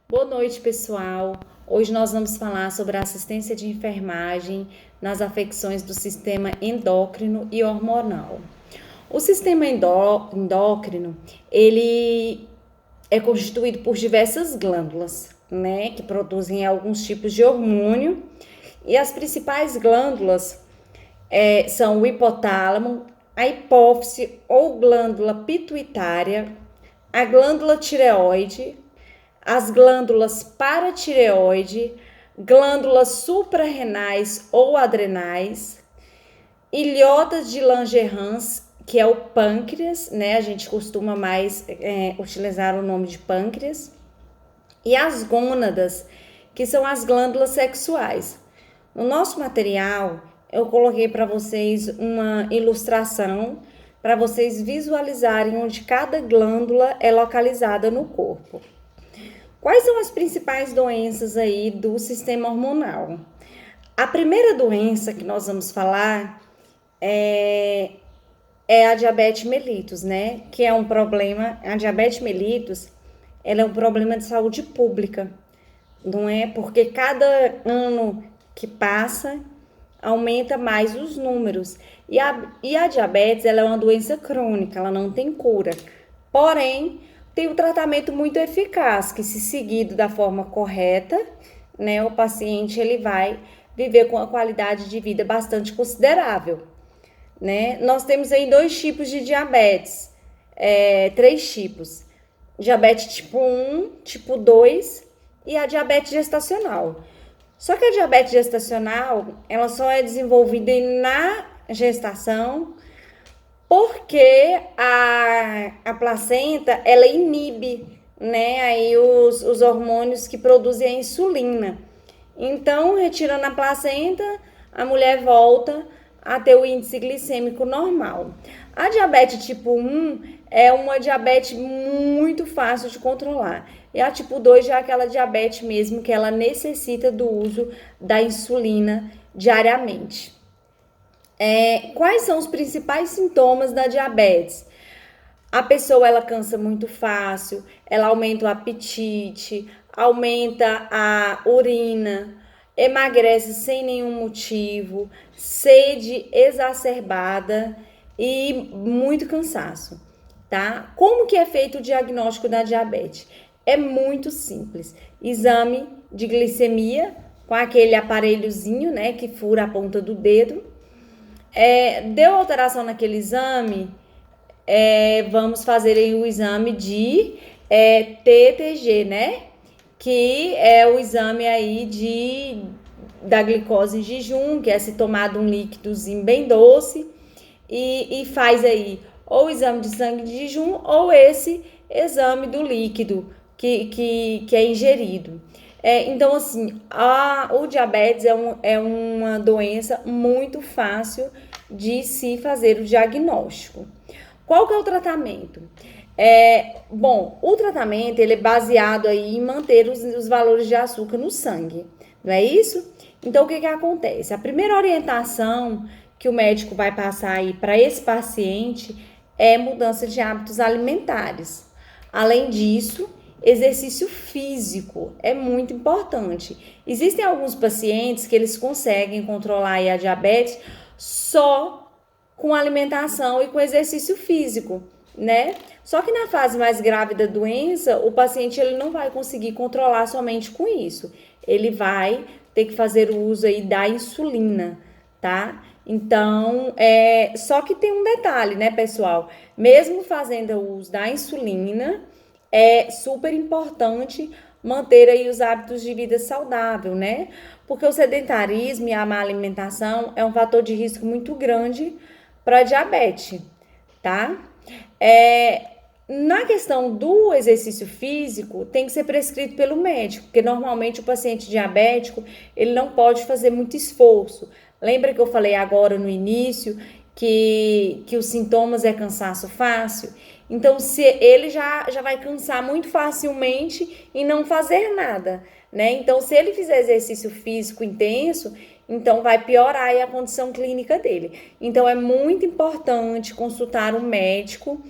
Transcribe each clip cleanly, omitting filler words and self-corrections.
Boa noite, pessoal. Hoje nós vamos falar sobre a assistência de enfermagem nas afecções do sistema endócrino e hormonal. O sistema endócrino, ele é constituído por diversas glândulas, né, que produzem alguns tipos de hormônio, e as principais glândulas são o hipotálamo, a hipófise ou glândula pituitária, a glândula tireoide, as glândulas paratireoide, glândulas suprarrenais ou adrenais, ilhotas de Langerhans, que é o pâncreas, né? A gente costuma mais utilizar o nome de pâncreas, e as gônadas, que são as glândulas sexuais. No nosso material, eu coloquei para vocês uma ilustração para vocês visualizarem onde cada glândula é localizada no corpo. Quais são as principais doenças aí do sistema hormonal? A primeira doença que nós vamos falar é a diabetes mellitus, né? Que é um problema, a diabetes mellitus, ela é um problema de saúde pública, não é? Porque cada ano que passa, aumenta mais os números. E a diabetes, ela é uma doença crônica, ela não tem cura. Porém, tem um tratamento muito eficaz, que se seguido da forma correta, né, o paciente ele vai viver com uma qualidade de vida bastante considerável, né? Nós temos aí dois tipos de diabetes, três tipos: diabetes tipo 1, tipo 2 e a diabetes gestacional. Só que a diabetes gestacional, ela só é desenvolvida na gestação, porque a placenta, ela inibe, né, aí os hormônios que produzem a insulina. Então, retirando a placenta, a mulher volta a ter o índice glicêmico normal. A diabetes tipo 1 é uma diabetes muito fácil de controlar. E a tipo 2 já é aquela diabetes mesmo que ela necessita do uso da insulina diariamente. Quais são os principais sintomas da diabetes? A pessoa ela cansa muito fácil, ela aumenta o apetite, aumenta a urina, emagrece sem nenhum motivo, sede exacerbada e muito cansaço, tá? Como que é feito o diagnóstico da diabetes? É muito simples. Exame de glicemia com aquele aparelhozinho, né, que fura a ponta do dedo. Deu alteração naquele exame, vamos fazer aí o exame de TTG, né? Que é o exame aí da glicose em jejum, que é se tomado um líquidozinho bem doce, e faz aí ou o exame de sangue de jejum ou esse exame do líquido que é ingerido. Então, assim, o diabetes é uma doença muito fácil de se fazer o diagnóstico. Qual que é o tratamento? Bom, o tratamento ele é baseado aí em manter os valores de açúcar no sangue, não é isso? Então, o que acontece? A primeira orientação que o médico vai passar aí para esse paciente é mudança de hábitos alimentares. Além disso, exercício físico é muito importante. Existem alguns pacientes que eles conseguem controlar a diabetes só com alimentação e com exercício físico, né? Só que na fase mais grave da doença, o paciente ele não vai conseguir controlar somente com isso. Ele vai ter que fazer o uso aí da insulina, tá? Então, só que tem um detalhe, né, pessoal? Mesmo fazendo o uso da insulina, é super importante manter aí os hábitos de vida saudável, né? Porque o sedentarismo e a má alimentação é um fator de risco muito grande para diabetes, tá? Na questão do exercício físico, tem que ser prescrito pelo médico, porque normalmente o paciente diabético, ele não pode fazer muito esforço. Lembra que eu falei agora no início que os sintomas é cansaço fácil? Então, se ele já vai cansar muito facilmente e não fazer nada, né? Então, se ele fizer exercício físico intenso, então vai piorar aí a condição clínica dele. Então, é muito importante consultar um médico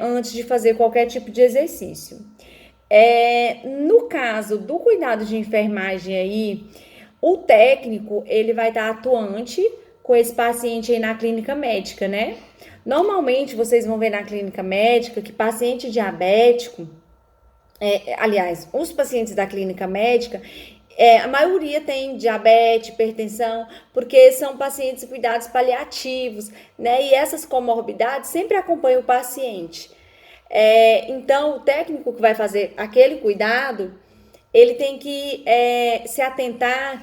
antes de fazer qualquer tipo de exercício. No caso do cuidado de enfermagem aí, o técnico, ele vai estar atuante com esse paciente aí na clínica médica, né? Normalmente, vocês vão ver na clínica médica que paciente diabético, aliás, os pacientes da clínica médica, a maioria tem diabetes, hipertensão, porque são pacientes de cuidados paliativos, né? E essas comorbidades sempre acompanham o paciente. Então, o técnico que vai fazer aquele cuidado, ele tem que se atentar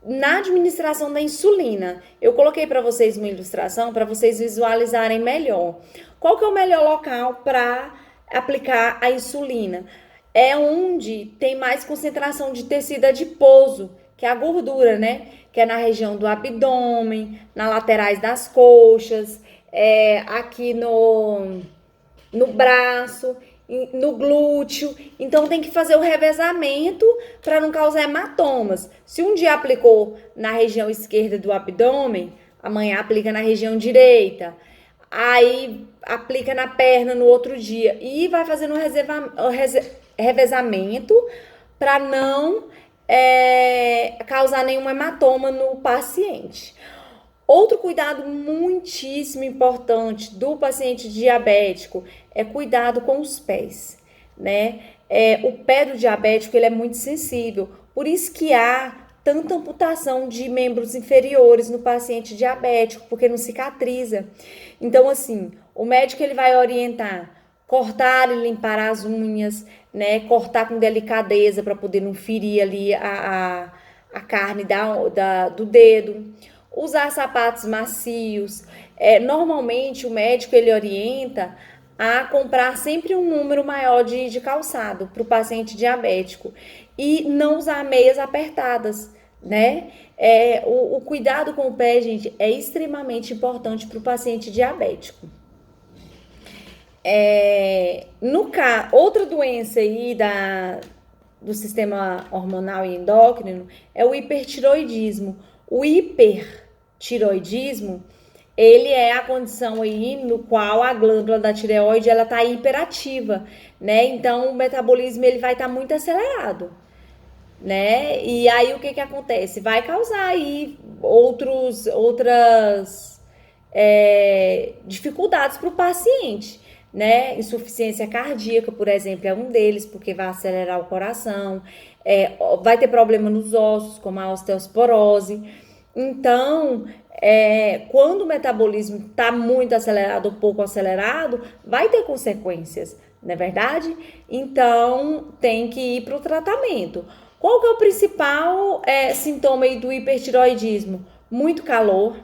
na administração da insulina. Eu coloquei para vocês uma ilustração para vocês visualizarem melhor. Qual que é o melhor local para aplicar a insulina? É onde tem mais concentração de tecido adiposo, que é a gordura, né? Que é na região do abdômen, nas laterais das coxas, aqui no braço, no glúteo. Então tem que fazer o revezamento para não causar hematomas. Se um dia aplicou na região esquerda do abdômen, amanhã aplica na região direita. Aí aplica na perna no outro dia e vai fazendo revezamento para não causar nenhum hematoma no paciente. Outro cuidado muitíssimo importante do paciente diabético é cuidado com os pés, né? O pé do diabético, ele é muito sensível, por isso que há tanta amputação de membros inferiores no paciente diabético, porque não cicatriza. Então, assim, o médico ele vai orientar cortar e limpar as unhas, né? Cortar com delicadeza para poder não ferir ali a carne do dedo. Usar sapatos macios. Normalmente o médico ele orienta a comprar sempre um número maior de calçado para o paciente diabético e não usar meias apertadas, né? O cuidado com o pé, gente, é extremamente importante para o paciente diabético. Outra doença aí do sistema hormonal e endócrino é o hipertiroidismo. O hipertiroidismo, ele é a condição aí no qual a glândula da tireoide, ela tá hiperativa, né? Então, o metabolismo, ele vai estar muito acelerado, né? E aí, o que acontece? Vai causar aí outras dificuldades para o paciente, né? Insuficiência cardíaca, por exemplo, é um deles, porque vai acelerar o coração. Vai ter problema nos ossos, como a osteoporose. Então, quando o metabolismo está muito acelerado ou pouco acelerado, vai ter consequências, não é verdade? Então, tem que ir para o tratamento. Qual que é o principal sintoma aí do hipertiroidismo? Muito calor,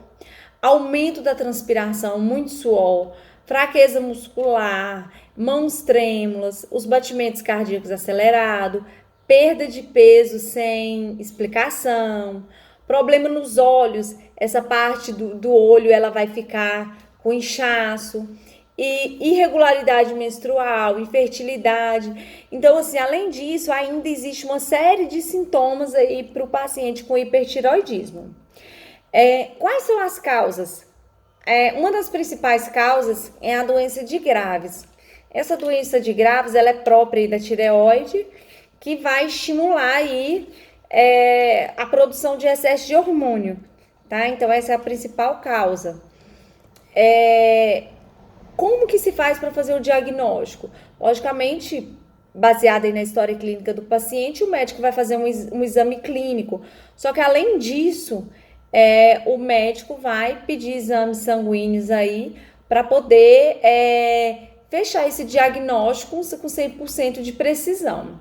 aumento da transpiração, muito suor, fraqueza muscular, mãos trêmulas, os batimentos cardíacos acelerados, perda de peso sem explicação, problema nos olhos, essa parte do olho ela vai ficar com inchaço, e irregularidade menstrual, infertilidade. Então, assim, além disso, ainda existe uma série de sintomas aí para o paciente com hipertiroidismo. Quais são as causas? Uma das principais causas é a doença de Graves. Essa doença de Graves, ela é própria da tireoide, que vai estimular aí a produção de excesso de hormônio, tá? Então, essa é a principal causa. Como que se faz para fazer o diagnóstico? Logicamente, baseado aí na história clínica do paciente, o médico vai fazer um exame clínico. Só que, além disso, o médico vai pedir exames sanguíneos aí para poder fechar esse diagnóstico com 100% de precisão.